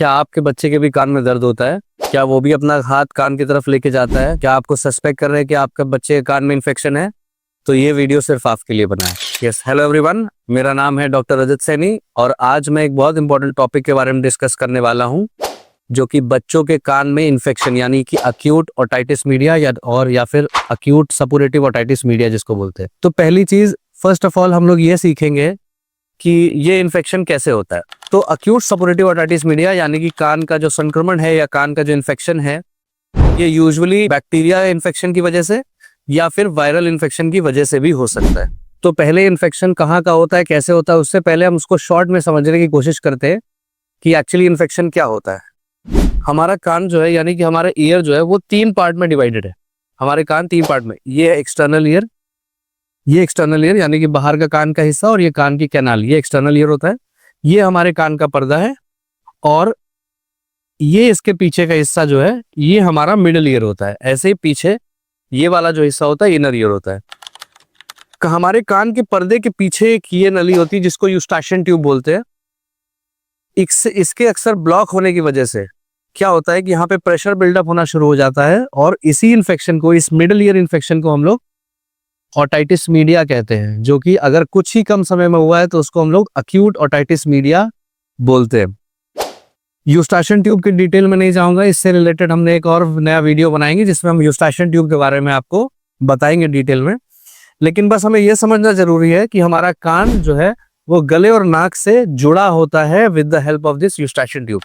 क्या आपके बच्चे के भी कान में दर्द होता है? क्या वो भी अपना हाथ कान की तरफ लेके जाता है? क्या आपको सस्पेक्ट कर रहे हैं कि आपका बच्चे के कान में इन्फेक्शन है? तो ये वीडियो सिर्फ आपके लिए बना है। यस, हेलो एवरीवन, मेरा नाम है डॉक्टर रजत सैनी और आज मैं एक बहुत इंपॉर्टेंट टॉपिक के बारे में डिस्कस करने वाला हूँ, जो कि बच्चों के कान में इन्फेक्शन यानी कि अक्यूट ओटाइटिस मीडिया या फिर अक्यूट सपुरेटिव ओटाइटिस मीडिया जिसको बोलते हैं। तो पहली चीज, फर्स्ट ऑफ ऑल हम लोग ये सीखेंगे कि ये इन्फेक्शन कैसे होता है। तो अक्यूट सपुरेटिव ओटाइटिस मीडिया यानी कि कान का जो संक्रमण है या कान का जो इन्फेक्शन है, ये यूजुअली बैक्टीरिया इन्फेक्शन की वजह से या फिर वायरल इन्फेक्शन की वजह से भी हो सकता है। तो पहले इन्फेक्शन कहाँ का होता है, कैसे होता है, उससे पहले हम उसको शॉर्ट में समझने की कोशिश करते हैं कि एक्चुअली इन्फेक्शन क्या होता है। हमारा कान जो है यानी कि हमारा ईयर जो है वो 3 पार्ट में डिवाइडेड है। हमारे कान 3 पार्ट में, ये एक्सटर्नल ईयर, ये एक्सटर्नल ईयर यानी कि बाहर का कान का हिस्सा, और ये कान की कैनाल, ये एक्सटर्नल ईयर होता है। ये हमारे कान का पर्दा है और ये इसके पीछे का हिस्सा जो है ये हमारा मिडल ईयर होता है। ऐसे ही पीछे ये वाला जो हिस्सा होता है इनर ईयर होता है। हमारे कान के पर्दे के पीछे एक ये नली होती है जिसको यूस्टाशियन ट्यूब बोलते हैं। इसके अक्सर ब्लॉक होने की वजह से क्या होता है कि यहाँ पे प्रेशर बिल्डअप होना शुरू हो जाता है और इसी इन्फेक्शन को, इस मिडल ईयर इन्फेक्शन को हम लोग ओटाइटिस मीडिया कहते हैं, जो कि अगर कुछ ही कम समय में हुआ है तो उसको हम लोग अक्यूट ओटाइटिस मीडिया बोलते हैं। यूस्टाशियन ट्यूब की डिटेल में नहीं जाऊंगा, इससे रिलेटेड हमने एक और नया वीडियो बनाएंगे जिसमें हम यूस्टाशियन ट्यूब के बारे में आपको बताएंगे डिटेल में। लेकिन बस हमें यह समझना जरूरी है कि हमारा कान जो है वो गले और नाक से जुड़ा होता है with the help of this eustachian tube.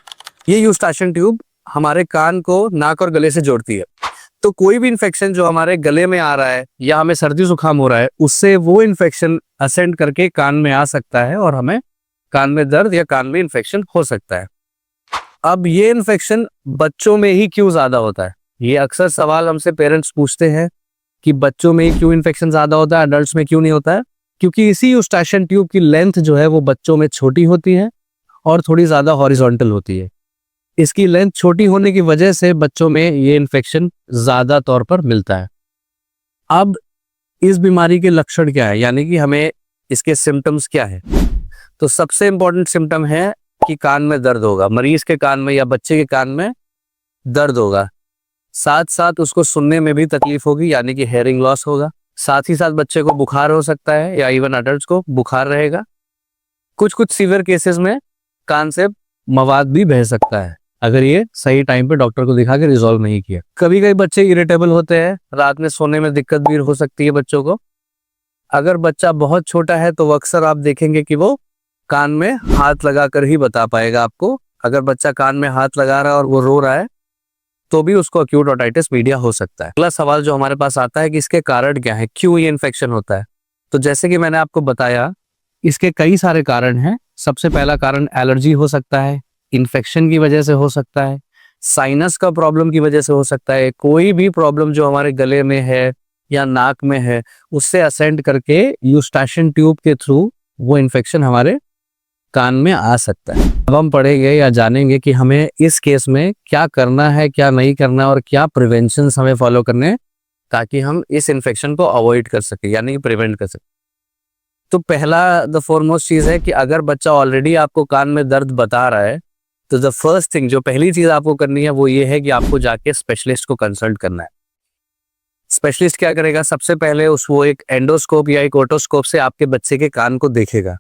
ये यूस्टाशियन ट्यूब हमारे कान को नाक और गले से जोड़ती है। तो कोई भी इन्फेक्शन जो हमारे गले में आ रहा है या हमें सर्दी जुकाम हो रहा है, उससे वो इन्फेक्शन असेंड करके कान में आ सकता है और हमें कान में दर्द या कान में इन्फेक्शन हो सकता है। अब ये इन्फेक्शन बच्चों में ही क्यों ज्यादा होता है? ये अक्सर सवाल हमसे पेरेंट्स पूछते हैं कि बच्चों में ही क्यों इन्फेक्शन ज्यादा होता है, अडल्ट्स में क्यों नहीं होता है? क्योंकि इसी यूस्टाशियन ट्यूब की लेंथ जो है वो बच्चों में छोटी होती है और थोड़ी ज्यादा हॉरिजॉन्टल होती है। इसकी लेंथ छोटी होने की वजह से बच्चों में ये इन्फेक्शन ज्यादा तौर पर मिलता है। अब इस बीमारी के लक्षण क्या है, यानी कि हमें इसके सिम्टम्स क्या है? तो सबसे इंपॉर्टेंट सिम्टम है कि कान में दर्द होगा, मरीज के कान में या बच्चे के कान में दर्द होगा। साथ साथ उसको सुनने में भी तकलीफ होगी यानी कि हेयरिंग लॉस होगा। साथ ही साथ बच्चे को बुखार हो सकता है या इवन अडल्ट्स को बुखार रहेगा। कुछ सीवियर केसेस में कान से मवाद भी बह सकता है अगर ये सही टाइम पे डॉक्टर को दिखा के रिजॉल्व नहीं किया। कभी कभी बच्चे इरिटेबल होते हैं, रात में सोने में दिक्कत भी हो सकती है बच्चों को। अगर बच्चा बहुत छोटा है तो अक्सर आप देखेंगे कि वो कान में हाथ लगाकर ही बता पाएगा आपको। अगर बच्चा कान में हाथ लगा रहा है और वो रो रहा है तो भी उसको अक्यूट ओटाइटिस मीडिया हो सकता है। अगला सवाल जो हमारे पास आता है कि इसके कारण क्या है, क्यों ये इन्फेक्शन होता है? तो जैसे कि मैंने आपको बताया, इसके कई सारे कारण हैं। सबसे पहला कारण एलर्जी हो सकता है, इन्फेक्शन की वजह से हो सकता है, साइनस का प्रॉब्लम की वजह से हो सकता है। कोई भी प्रॉब्लम जो हमारे गले में है या नाक में है उससे असेंड करके यूस्टाशियन ट्यूब के थ्रू वो इन्फेक्शन हमारे कान में आ सकता है। अब हम पढ़ेंगे या जानेंगे कि हमें इस केस में क्या करना है, क्या नहीं करना और क्या प्रिवेंशन हमें फॉलो करने हैं ताकि हम इस इन्फेक्शन को अवॉइड कर सके यानी प्रिवेंट कर सके। तो पहला द फॉरमोस्ट चीज है कि अगर बच्चा ऑलरेडी आपको कान में दर्द बता रहा है तो द फर्स्ट थिंग, जो पहली चीज आपको करनी है वो ये है कि आपको जाके स्पेशलिस्ट को कंसल्ट करना है। स्पेशलिस्ट क्या करेगा? सबसे पहले वो एक एंडोस्कोप या एक ओटोस्कोप से आपके बच्चे के कान को देखेगा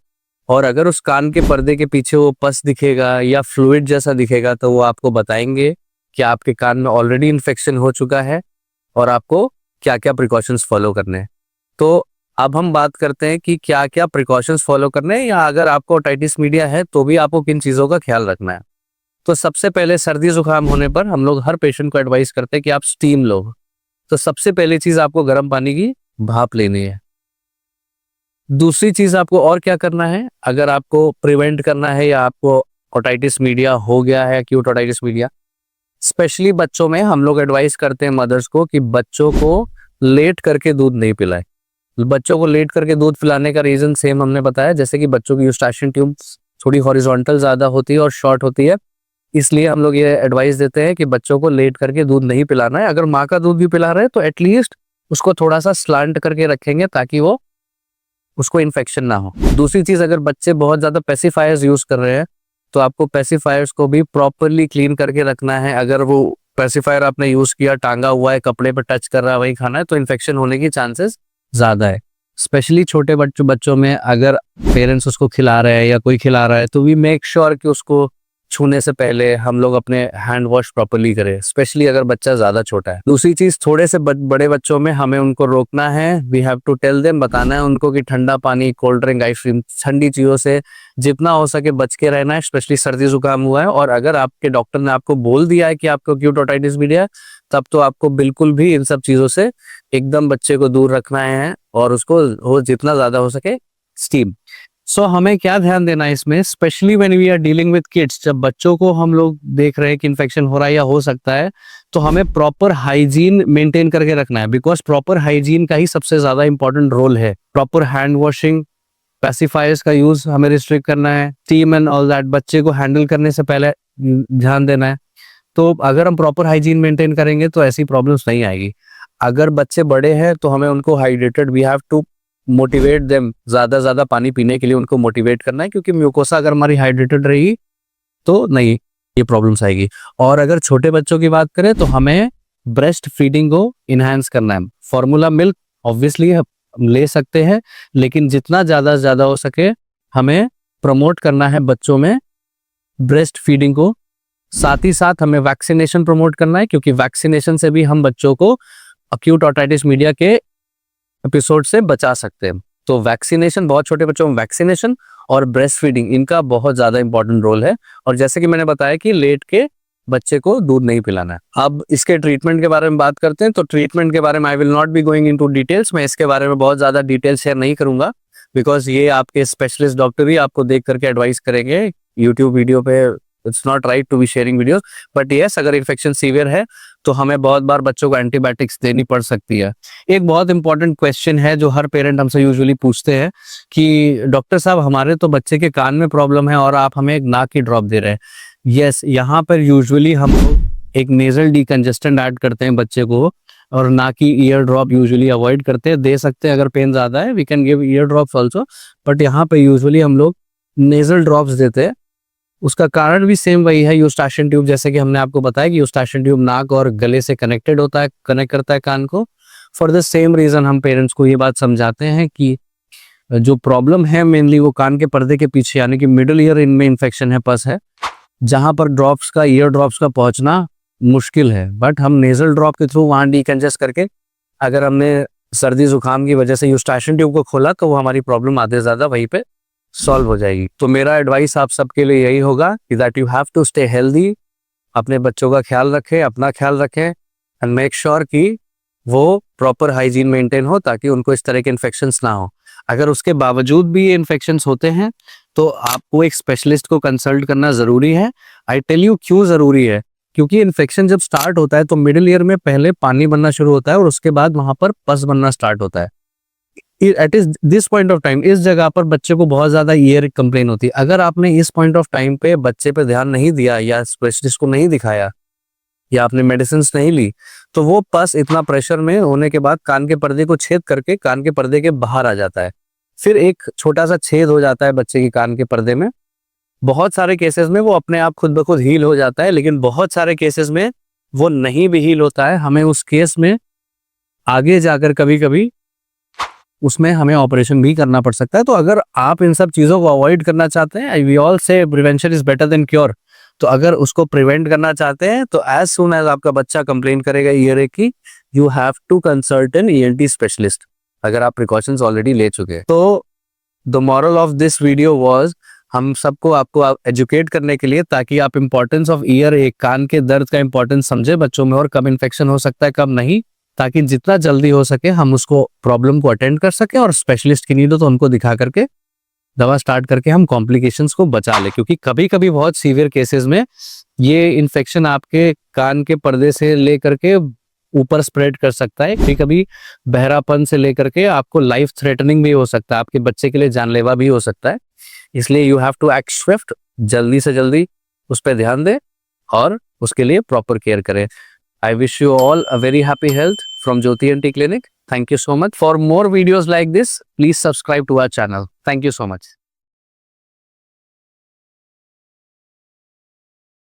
और अगर उस कान के पर्दे के पीछे वो पस दिखेगा या फ्लूइड जैसा दिखेगा तो वो आपको बताएंगे कि आपके कान में ऑलरेडी इन्फेक्शन हो चुका है और आपको क्या क्या प्रिकॉशंस फॉलो करने हैं। तो अब हम बात करते हैं कि क्या क्या प्रिकॉशंस फॉलो करने हैं, या अगर आपको ओटाइटिस मीडिया है तो भी आपको किन चीज़ों का ख्याल रखना है। तो सबसे पहले सर्दी जुकाम होने पर हम लोग हर पेशेंट को एडवाइस करते हैं कि आप स्टीम लो। तो सबसे पहली चीज़ आपको गर्म पानी की भाप लेनी है। दूसरी चीज़ आपको और क्या करना है, अगर आपको प्रिवेंट करना है या आपको ओटाइटिस मीडिया हो गया है, अक्यूट ओटाइटिस मीडिया, स्पेशली बच्चों में हम लोग एडवाइस करते हैं मदर्स को कि बच्चों को लेट करके दूध नहीं पिलाए। बच्चों को लेट करके दूध पिलाने का रीजन सेम हमने बताया, जैसे कि बच्चों की यूस्टाशियन ट्यूब थोड़ी हॉरिजॉन्टल ज्यादा होती है और शॉर्ट होती है, इसलिए हम लोग ये एडवाइस देते हैं कि बच्चों को लेट करके दूध नहीं पिलाना है। अगर माँ का दूध भी पिला रहे हैं तो एटलीस्ट उसको थोड़ा सा स्लांट करके रखेंगे ताकि वो उसको इन्फेक्शन ना हो। दूसरी चीज, अगर बच्चे बहुत ज्यादा पेसिफायर्स यूज कर रहे हैं तो आपको पेसिफायर्स को भी प्रॉपरली क्लीन करके रखना है। अगर वो पेसिफायर आपने यूज किया, टांगा हुआ है, कपड़े पे टच कर रहा है, वही खाना है, तो इन्फेक्शन होने की चांसेस ज्यादा है। स्पेशली छोटे बच्चों में अगर पेरेंट्स उसको खिला रहे हैं या कोई खिला रहा है तो वी मेक श्योर कि उसको छूने से पहले हम लोग अपने हैंड वॉश प्रॉपरली करें, स्पेशली अगर बच्चा ज्यादा छोटा है। दूसरी चीज, थोड़े से बड़े बच्चों में हमें उनको रोकना है। We have to tell them, बताना है उनको कि ठंडा पानी, कोल्ड ड्रिंक, आइसक्रीम, ठंडी चीजों से जितना हो सके बच के रहना है, स्पेशली सर्दी जुकाम हुआ है। और अगर आपके डॉक्टर ने आपको बोल दिया है कि आपको एक्यूट ओटाइटिस मीडिया है, तब तो आपको बिल्कुल भी इन सब चीजों से एकदम बच्चे को दूर रखना है और उसको हो जितना ज्यादा हो सके स्टीम। सो हमें क्या ध्यान देना है इसमें, specially when we are dealing with kids, जब बच्चों को हम लोग देख रहे हैं कि इन्फेक्शन हो रहा है या हो सकता है, तो हमें प्रॉपर हाइजीन मेंटेन करके रखना है। बिकॉज प्रॉपर हाइजीन का ही सबसे ज्यादा इंपॉर्टेंट रोल है। प्रॉपर हैंड वॉशिंग, पेसिफायर्स का यूज हमें रिस्ट्रिक्ट करना है, स्टीम एंड ऑल दैट बच्चे को हैंडल करने से पहले ध्यान देना है। तो अगर हम प्रॉपर हाइजीन मेंटेन करेंगे तो ऐसी प्रॉब्लम्स नहीं आएगी। अगर बच्चे बड़े हैं तो हमें उनको hydrated, we have to motivate them, ज्यादा पानी पीने के लिए उनको मोटिवेट करना है, क्योंकि म्यूकोसा अगर हमारी हाइड्रेटेड रहेगी तो नहीं ये प्रॉब्लम्स आएगी। और अगर छोटे बच्चों की बात करें तो हमें ब्रेस्ट फीडिंग को इनहेंस करना है। फॉर्मूला मिल्क ऑब्वियसली ले सकते हैं, लेकिन जितना ज्यादा हो सके हमें प्रमोट करना है बच्चों में ब्रेस्ट फीडिंग को। साथ ही साथ हमें वैक्सीनेशन प्रमोट करना है, क्योंकि वैक्सीनेशन से भी हम बच्चों को एक्यूट ओटाइटिस मीडिया के एपिसोड से बचा सकते हैं। तो वैक्सीनेशन, बहुत छोटे बच्चों में वैक्सीनेशन और ब्रेस्ट फीडिंग, इनका बहुत ज्यादा इंपॉर्टेंट रोल है। और जैसे कि मैंने बताया कि लेट के बच्चे को दूध नहीं पिलाना है। अब इसके ट्रीटमेंट के बारे में बात करते हैं। तो ट्रीटमेंट के बारे में I will not be going into details, मैं इसके बारे में बहुत ज्यादा डिटेल शेयर नहीं करूंगा, बिकॉज ये आपके स्पेशलिस्ट डॉक्टर ही आपको देख करके एडवाइस करेंगे। यूट्यूब वीडियो पे it's not right to be sharing videos, but yes, अगर इन्फेक्शन सीवियर है तो हमें बहुत बार बच्चों को एंटीबायोटिक्स देनी पड़ सकती है। एक बहुत इंपॉर्टेंट क्वेश्चन है जो हर पेरेंट हमसे यूजुअली पूछते हैं कि डॉक्टर साहब, हमारे तो बच्चे के कान में प्रॉब्लम है और आप हमें एक नाक की ड्रॉप दे रहे हैं। यस, यहाँ पर यूजुअली हम लोग एक नेजल डिकंजेस्टेंट ऐड करते हैं बच्चे को, और नाक की ईयर ड्रॉप यूजुअली अवॉइड करते हैं। दे सकते हैं अगर पेन ज्यादा है, we can give ear drops also, but यहाँ पे यूजुअली हम लोग नेजल ड्रॉप्स देते हैं। उसका कारण भी सेम वही है, यूस्टाशियन ट्यूब, जैसे कि हमने आपको बताया कि यूस्टाशियन ट्यूब नाक और गले से कनेक्टेड होता है, कनेक्ट करता है कान को। फॉर द सेम रीजन हम पेरेंट्स को ये बात समझाते हैं कि जो प्रॉब्लम है मेनली वो कान के पर्दे के पीछे, यानी कि मिडिल ईयर इनमें इन्फेक्शन है, पस है, जहां पर ड्रॉप्स का, ईयर ड्रॉप्स का पहुंचना मुश्किल है। बट हम नेजल ड्रॉप के थ्रू वहां डिकंजेस्ट करके, अगर हमने सर्दी जुकाम की वजह से यूस्टाशियन ट्यूब को खोला तो वो हमारी प्रॉब्लम आधे ज्यादा वहीं पे सॉल्व हो जाएगी। तो मेरा एडवाइस आप सबके लिए यही होगा कि that you have to stay healthy, अपने बच्चों का ख्याल रखें, अपना ख्याल रखें, एंड मेक श्योर कि वो प्रॉपर हाइजीन मेंटेन हो, ताकि उनको इस तरह के इन्फेक्शंस ना हो। अगर उसके बावजूद भी ये इन्फेक्शंस होते हैं तो आपको एक स्पेशलिस्ट को कंसल्ट करना जरूरी है। आई टेल यू क्यों जरूरी है, क्योंकि इन्फेक्शन जब स्टार्ट होता है तो मिडिल ईयर में पहले पानी बनना शुरू होता है और उसके बाद वहां पर पस बनना स्टार्ट होता है। At is this point of time, इस जगह पर बच्चे को बहुत ज्यादा ईयर कंप्लेन होती है। अगर आपने इस पॉइंट ऑफ टाइम पे बच्चे पे ध्यान नहीं दिया या स्पेशलिस्ट को नहीं दिखाया या आपने मेडिसिन नहीं ली, तो वो पस इतना प्रेशर में होने के बाद कान के पर्दे को छेद करके कान के पर्दे के बाहर आ जाता है। फिर एक छोटा सा छेद हो जाता है बच्चे की कान के पर्दे में। बहुत सारे केसेस में वो अपने आप खुद ब खुद हील हो जाता है, लेकिन बहुत सारे केसेस में वो नहीं भी हील होता है। हमें उस केस में आगे जाकर कभी कभी उसमें हमें ऑपरेशन भी करना पड़ सकता है। तो अगर आप इन सब चीजों को अवॉइड करना चाहते हैं, वी ऑल से prevention is better than cure, तो अगर उसको प्रिवेंट करना चाहते हैं तो एज सून एज आपका बच्चा कंप्लेन करेगा ईयर की, you have to consult an ENT specialist, अगर आप प्रिकॉशंस ऑलरेडी ले चुके हैं। तो the moral of this video was, हम सबको आपको एजुकेट करने के लिए, ताकि आप इंपॉर्टेंस ऑफ ईयर, एक कान के दर्द का इंपॉर्टेंस समझे बच्चों में, और कब इन्फेक्शन हो सकता है कब नहीं, ताकि जितना जल्दी हो सके हम उसको प्रॉब्लम को अटेंड कर सके, और स्पेशलिस्ट की नीड हो तो उनको दिखा करके दवा स्टार्ट करके हम कॉम्प्लिकेशंस को बचा ले। क्योंकि कभी कभी बहुत सीवियर केसेस में ये इन्फेक्शन आपके कान के पर्दे से लेकर के ऊपर स्प्रेड कर सकता है। कभी कभी बहरापन से लेकर के आपको लाइफ थ्रेटनिंग भी हो सकता है, आपके बच्चे के लिए जानलेवा भी हो सकता है। इसलिए you have to act swift, जल्दी से जल्दी उस पर ध्यान दें और उसके लिए प्रॉपर केयर करें। I wish you all a very happy health from Jyoti ENT Clinic. Thank you so much. For more videos like this, please subscribe to our channel. Thank you so much.